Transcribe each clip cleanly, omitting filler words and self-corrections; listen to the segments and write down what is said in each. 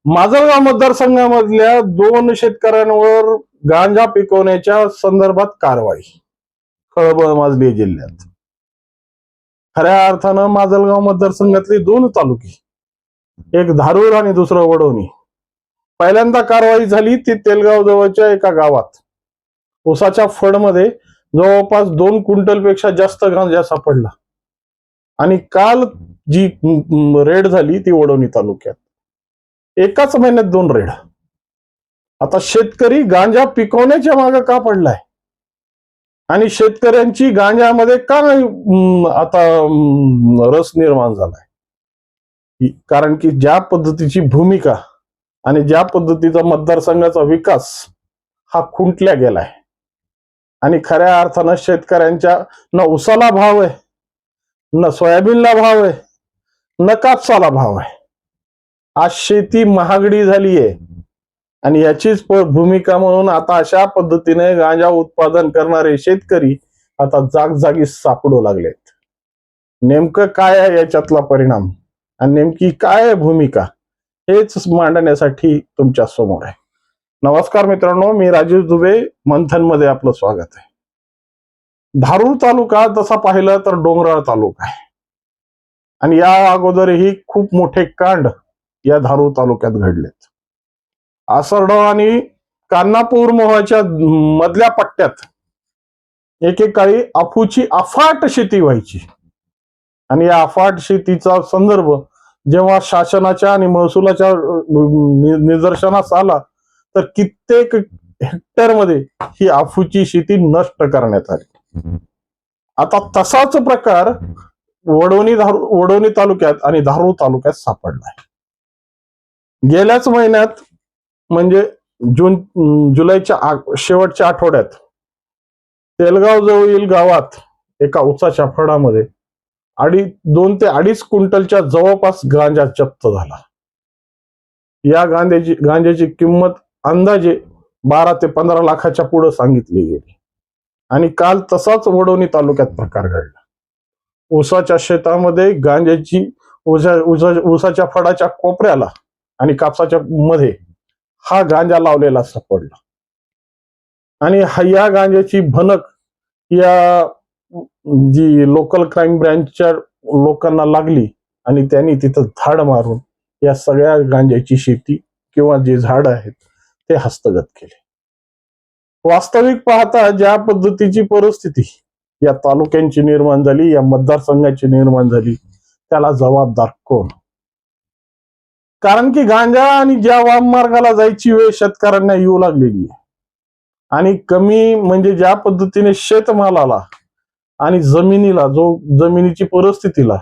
माजलगाव मतदारसंघामधल्या 2 शेतकऱ्यांवर गांजा पिकवण्याच्या संदर्भात कारवाई, खळबळ माजली जिल्ह्यात. खऱ्या अर्थानं माजलगाव मतदारसंघातले 2 तालुके, एक धारूर आणि दुसरं वडवणी. पहिल्यांदा कारवाई झाली ती तेलगाव जवळच्या एका गावात. ऊसाच्या फडमध्ये जवळपास 2 क्विंटल पेक्षा जास्त गांजा सापडला. आणि काल जी रेड झाली ती वडवणी तालुक्यात. एकाच महिन्यात 2 रेड. आता शेतकरी गांजा पिकवण्याच्या मागे का पडलाय आणि शेतकऱ्यांची गांजामध्ये का आता रस निर्माण झालाय? कारण की ज्या पद्धतीची भूमिका आणि ज्या पद्धतीचा मतदारसंघाचा विकास हा खुंटल्या गेलाय आणि खऱ्या अर्थानं शेतकऱ्यांच्या न ऊसाला भाव आहे, न सोयाबीनला भाव आहे, न कापसाला भाव आहे. आज शेती महागडी झालीये आणि याचीच भूमिका म्हणून आता अशा पद्धतीने गांजा उत्पादन करणारे शेतकरी आता जागजागी सापडू लागलेत. नेमकं काय आहे याच्यातला परिणाम आणि नेमकी काय आहे भूमिका, हेच मांडण्यासाठी तुमच्या समोर आहे. नमस्कार मित्रांनो, मी राजेश दुबे. मंथन मध्ये आपलं स्वागत आहे. धारूर तालुका तसा पाहिलं तर डोंगराळ तालुका आहे आणि या अगोदरही खूप मोठे कांड या धारूर तालुक्यात घडलेत. आसरडव आणि कान्हापूर मोहाच्या मधल्या पट्ट्यात एकेकाळी अफूची अफाट शेती व्हायची आणि या अफाट शेतीचा संदर्भ जेव्हा शासनाच्या आणि महसुलाच्या निदर्शनास आला तर कित्येक हेक्टरमध्ये ही अफूची शेती नष्ट करण्यात आली. आता तसाच प्रकार वडवणी तालुक्यात आणि धारूर तालुक्यात सापडलाय. गेल्याच महिन्यात म्हणजे जुलैच्या शेवटच्या आठवड्यात तेलगाव जवळील गावात एका ऊसाच्या फडामध्ये 2 ते 2.5 क्विंटलच्या जवळपास गांजा जप्त झाला. या गांजाची किंमत अंदाजे 12 ते 15 लाखाच्या पुढे सांगितली गेली. आणि काल तसाच वडवणी तालुक्यात प्रकार घडला. ऊसाच्या शेतामध्ये गांजाची ऊसाच्या फडाच्या कोपऱ्याला आणि कापसाच्या मध्ये हा गांजा लावलेला सापडला. आणि या गांजाची भनक या जी लोकल क्राईम ब्रँचच्या लोकांना लागली आणि त्यांनी तिथं धाड मारून या सगळ्या गांजाची शेती किंवा जे झाड आहेत ते हस्तगत केले. वास्तविक पाहता ज्या पद्धतीची परिस्थिती या तालुक्यांची निर्माण झाली, या मतदारसंघाची निर्माण झाली, त्याला जबाबदार कोण? कारण की गांजा आणि ज्या वाम मार्गाला जायची वेळ शेतकऱ्यांना येऊ लागलेली आहे आणि कमी म्हणजे ज्या पद्धतीने शेतमालाला आणि जमिनीला जमिनीची परिस्थितीला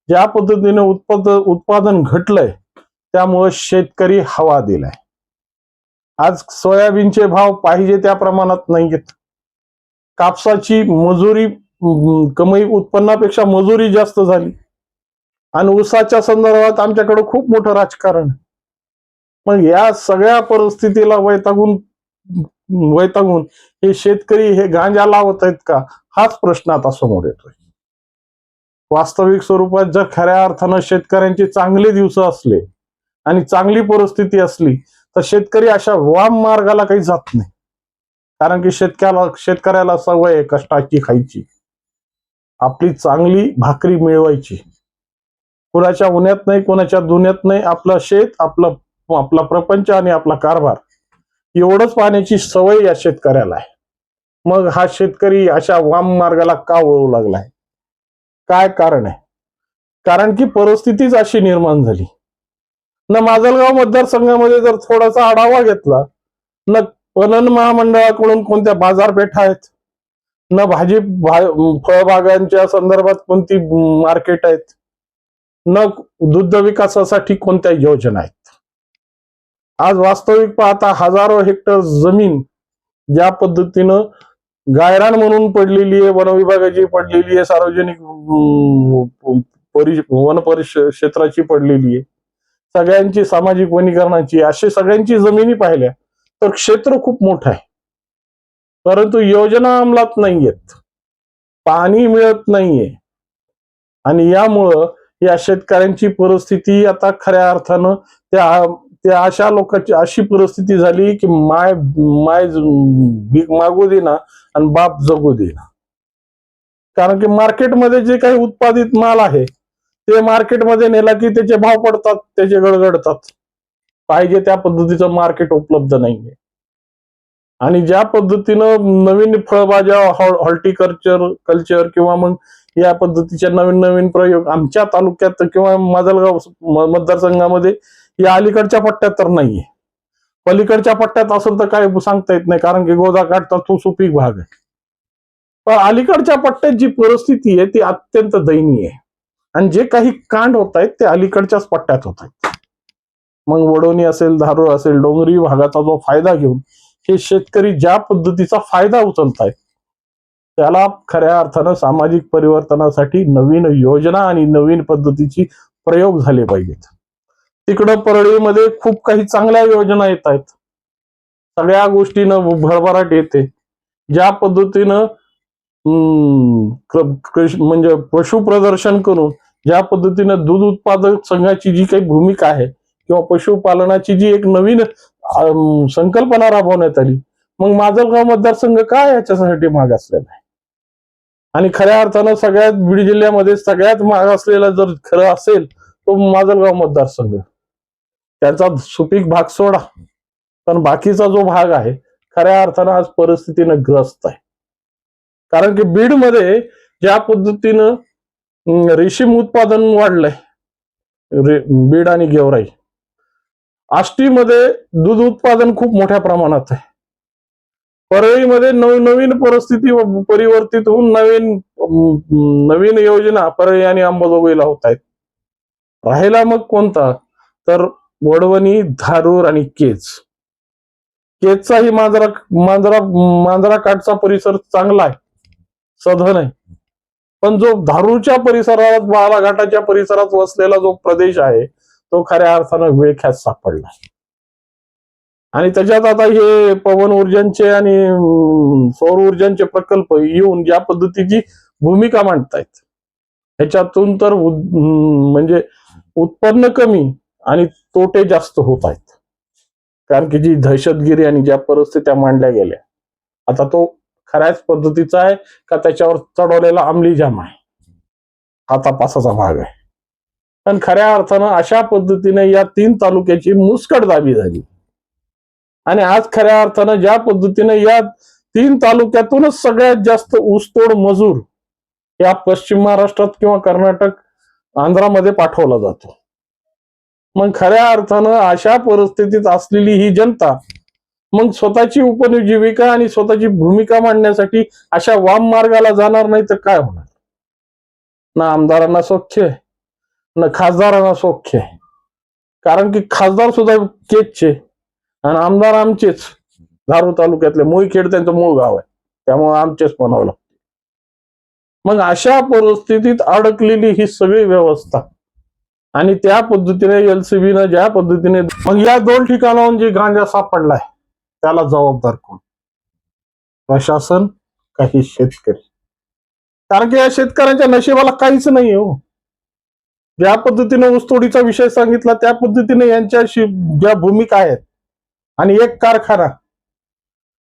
ज्या पद्धतीने उत्पादन घटलंय त्यामुळे शेतकरी हवा दिलाय. आज सोयाबीनचे भाव पाहिजे त्या प्रमाणात नाहीयेत. कापसाची मजुरी कमी उत्पन्नापेक्षा मजुरी जास्त झाली आणि ऊसाच्या संदर्भात आमच्याकडे खूप मोठं राजकारण. मग या सगळ्या परिस्थितीला वैतागून हे शेतकरी हे गांजा लावत आहेत का, हाच प्रश्न आता समोर येतोय. वास्तविक स्वरूपात जर खऱ्या अर्थानं शेतकऱ्यांचे चांगले दिवस असले आणि चांगली परिस्थिती असली तर शेतकरी अशा वाम मार्गाला काही जात नाही. कारण की शेतकऱ्याला सवय आहे कष्टाची खायची, आपली चांगली भाकरी मिळवायची, कोणाच्या उन्हात नाही, कोणाच्या दुन्यात नाही, आपलं शेत, आपला प्रपंच आणि आपला कारभार एवढंच पाहण्याची सवय या शेतकऱ्याला आहे. मग हा शेतकरी अशा वाम मार्गाला का वळू लागलाय? काय कारण आहे? कारण की परिस्थितीच अशी निर्माण झाली ना. माजलगाव मतदारसंघामध्ये जर थोडासा आढावा घेतला ना, पणन महामंडळाकडून कोणत्या बाजारपेठा आहेत, न फळबागांच्या संदर्भात कोणती मार्केट आहेत, न दुग्ध विकासासाठी कोणत्या योजना आहेत. आज वास्तविक पाहता हजारो हेक्टर जमीन ज्या पद्धतीनं गायरान म्हणून पडलेली आहे, वन विभागाची पडलेली आहे, सार्वजनिक वन क्षेत्राची पडलेली आहे, सगळ्यांची सामाजिक वनीकरणाची, अशी सगळ्यांची जमिनी पाहिल्या तर क्षेत्र खूप मोठं आहे. परंतु योजना अंमलात नाहीयेत, पाणी मिळत नाहीये आणि यामुळं या शेतकऱ्यांची परिस्थिती आता खऱ्या अर्थानं त्या अशा लोकांची अशी परिस्थिती झाली की माय माय भीक मागू दे ना आणि बाप जगू दे ना. कारण की मार्केटमध्ये जे काही उत्पादित माल आहे ते मार्केटमध्ये नेला की त्याचे भाव पडतात, त्याचे गडगडतात. पाहिजे त्या पद्धतीचं मार्केट उपलब्ध नाहीये. आणि ज्या पद्धतीनं नवीन फळभाज्या कल्चर किंवा मग या पद्धतीच्या नवीन नवीन प्रयोग आमच्या तालुक्यात किंवा माजलगाव मतदारसंघामध्ये या अलीकडच्या पट्ट्यात तर नाहीये. पलीकडच्या पट्ट्यात असेल तर काय सांगता येत नाही, कारण की गोदाकाठचा तो सुपीक भाग आहे. पण अलीकडच्या पट्ट्यात जी परिस्थिती आहे ती अत्यंत दयनीय आहे. आणि जे काही कांड होत आहेत ते अलीकडच्याच पट्ट्यात होत आहेत. मग वडोणी असेल, धारूर असेल, डोंगरी भागाचा जो फायदा घेऊन हे शेतकरी ज्या पद्धतीचा फायदा उचलतायत त्याला खऱ्या अर्थानं सामाजिक परिवर्तनासाठी नवीन योजना आणि नवीन पद्धतीची प्रयोग झाले पाहिजेत. तिकडं परळीमध्ये खूप काही चांगल्या योजना येत आहेत. सगळ्या गोष्टीनं भरभराट येते. ज्या पद्धतीनं म्हणजे पशु प्रदर्शन करून ज्या पद्धतीनं दूध उत्पादक संघाची जी काही भूमिका आहे किंवा पशुपालनाची जी एक नवीन संकल्पना राबवण्यात आली, मग माजलगाव मतदारसंघ काय याच्यासाठी मागासलेला आहे. आणि खऱ्या अर्थानं सगळ्यात बीड जिल्ह्यामध्ये सगळ्यात मागासलेला जर खरं असेल तो माजलगाव मतदारसंघ. त्याचा सुपीक भाग सोडा, पण बाकीचा जो भाग आहे खऱ्या अर्थानं आज परिस्थितीनं ग्रस्त आहे. कारण की बीडमध्ये ज्या पद्धतीनं रेशीम उत्पादन वाढलंय, बीड आणि गेवराई, आष्टीमध्ये दूध उत्पादन खूप मोठ्या प्रमाणात आहे. परळीमध्ये नवीन परिस्थिती परिवर्तित होऊन नवीन योजना परळी आणि अंबाजोगाईला होत आहेत. राहिला मग कोणता तर वडवणी, धारूर आणि केजचाही मांजरा काठचा परिसर चांगला आहे, सधन आहे. पण जो धारूरच्या परिसरात, बाळाघाटाच्या परिसरात वसलेला जो प्रदेश आहे तो खऱ्या अर्थानं विळख्यात सापडला. आणि त्याच्यात आता हे पवन ऊर्जांचे आणि सौर ऊर्जांचे प्रकल्प येऊन ज्या पद्धतीची भूमिका मांडतायत ह्याच्यातून तर म्हणजे उत्पन्न कमी आणि तोटे जास्त होत आहेत. कारण की जी दहशतगिरी आणि ज्या परिस्थित्या मांडल्या गेल्या, आता तो खऱ्याच पद्धतीचा आहे का त्याच्यावर चढवलेला अंमली जाम आहे, हा तपासाचा भाग आहे. पण खऱ्या अर्थानं अशा पद्धतीने या 3 तालुक्याची मुस्कटदाबी झाली. आणि आज खऱ्या अर्थानं ज्या पद्धतीने या 3 तालुक्यातूनच सगळ्यात जास्त ऊसतोड मजूर या पश्चिम महाराष्ट्रात किंवा कर्नाटक, आंध्रामध्ये पाठवला जातो. मग खऱ्या अर्थानं अशा परिस्थितीत असलेली ही जनता मग स्वतःची उपजीविका आणि स्वतःची भूमिका मांडण्यासाठी अशा वाम मार्गाला जाणार नाही तर काय होणार. ना आमदारांना सौख्य आहे, ना खासदारांना सौख्य आहे. कारण की खासदार सुद्धा केजचे आणि आमदार आमचेच, धारूर तालुक्यातले. मुळखेड त्यांचं मूळ गाव आहे, त्यामुळे आमचेच म्हणावं लागतं. मग अशा परिस्थितीत अडकलेली ही सगळी व्यवस्था आणि त्या पद्धतीने एलसीबीनं ज्या पद्धतीने मग या 2 ठिकाणाहून जे गांजा सापडलाय त्याला जबाबदार कोण? प्रशासन काही शेतकरी? कारण की या शेतकऱ्यांच्या नशिबाला काहीच नाही हो. ज्या पद्धतीने ऊसतोडीचा विषय सांगितला त्या पद्धतीने यांच्याशी ज्या भूमिका आहेत आणि एक कारखाना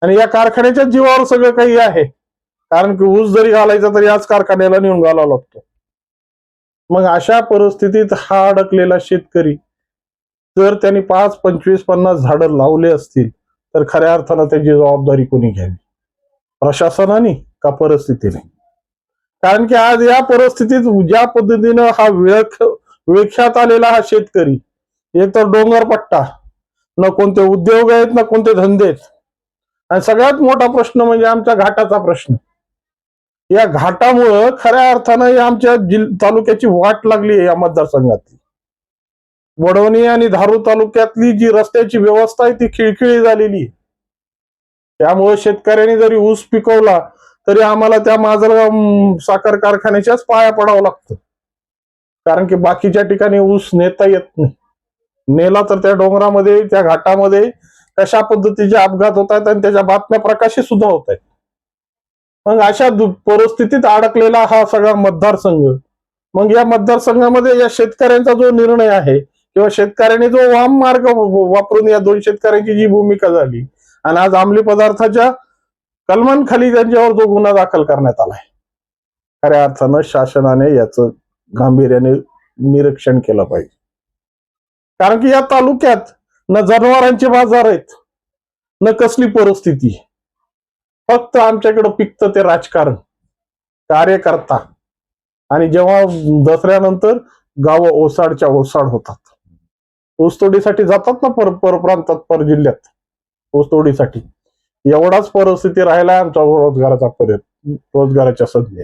आणि या कारखान्याच्या जीवावर सगळं काही आहे. कारण की ऊस जरी घालायचा तरी आज कारखान्याला नेऊन घालावा लागतो. मग अशा परिस्थितीत हा अडकलेला शेतकरी जर त्यांनी 5, 25, 50 झाडं लावले असतील तर खऱ्या अर्थानं त्याची जबाबदारी कोणी घ्यावी? प्रशासनाने का परिस्थितीने? कारण की आज या परिस्थितीत ज्या पद्धतीनं हा विळख्यात आलेला हा शेतकरी, एक तर डोंगरपट्टा, न कोणते उद्योग आहेत ना कोणते धंदे आहेत, आणि सगळ्यात मोठा प्रश्न म्हणजे आमच्या घाटाचा प्रश्न. या घाटामुळं खऱ्या अर्थानं आमच्या तालुक्याची वाट लागली आहे. या मतदारसंघातली वडवणी आणि धारूर तालुक्यातली जी रस्त्याची व्यवस्था आहे ती खिळखिळी झालेली आहे. त्यामुळे शेतकऱ्यांनी जरी ऊस पिकवला तरी आम्हाला त्या माजलगाव साखर कारखान्याच्याच पाया पडावं लागतं. कारण की बाकीच्या ठिकाणी ऊस नेता येत नाही. नेला तर त्या डोंगरामध्ये, त्या घाटामध्ये कशा पद्धतीचे अपघात होत आहेत आणि त्याच्या बातम्या प्रकाशित सुद्धा होत आहेत. मग अशा परिस्थितीत अडकलेला हा सगळा मतदारसंघ, मग या मतदारसंघामध्ये या शेतकऱ्यांचा जो निर्णय आहे किंवा शेतकऱ्यांनी जो वाम मार्ग वापरून या 2 शेतकऱ्यांची जी भूमिका झाली आणि आज अंमली पदार्थाच्या कलमांखाली त्यांच्यावर जो गुन्हा दाखल करण्यात आलाय, खऱ्या अर्थानं शासनाने याचं गांभीर्याने निरीक्षण केलं पाहिजे. कारण की या तालुक्यात न जनावरांचे बाजार आहेत, न कसली परिस्थिती, फक्त आमच्याकडे पिकतं ते राजकारण, कार्यकर्ता, आणि जेव्हा दसऱ्यानंतर गावं ओसाडच्या ओसाड होतात. ऊसतोडीसाठी जातात ना परप्रांतात, पर जिल्ह्यात ऊसतोडीसाठी, एवढाच परिस्थिती राहिला आमच्या रोजगाराच्या संधी.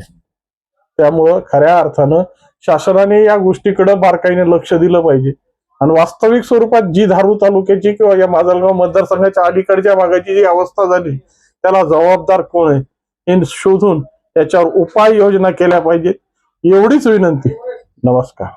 त्यामुळं खऱ्या अर्थानं शासनाने या गोष्टीकडे बारकाईने लक्ष दिलं पाहिजे आणि वास्तविक स्वरूपात जी धारूर तालुक्याची किंवा या माजलगाव मतदारसंघाच्या अलीकडच्या भागाची जी अवस्था झाली, त्याला जबाबदार कोण आहे हे शोधून त्याच्यावर उपाययोजना केल्या पाहिजेत, एवढीच विनंती. नमस्कार.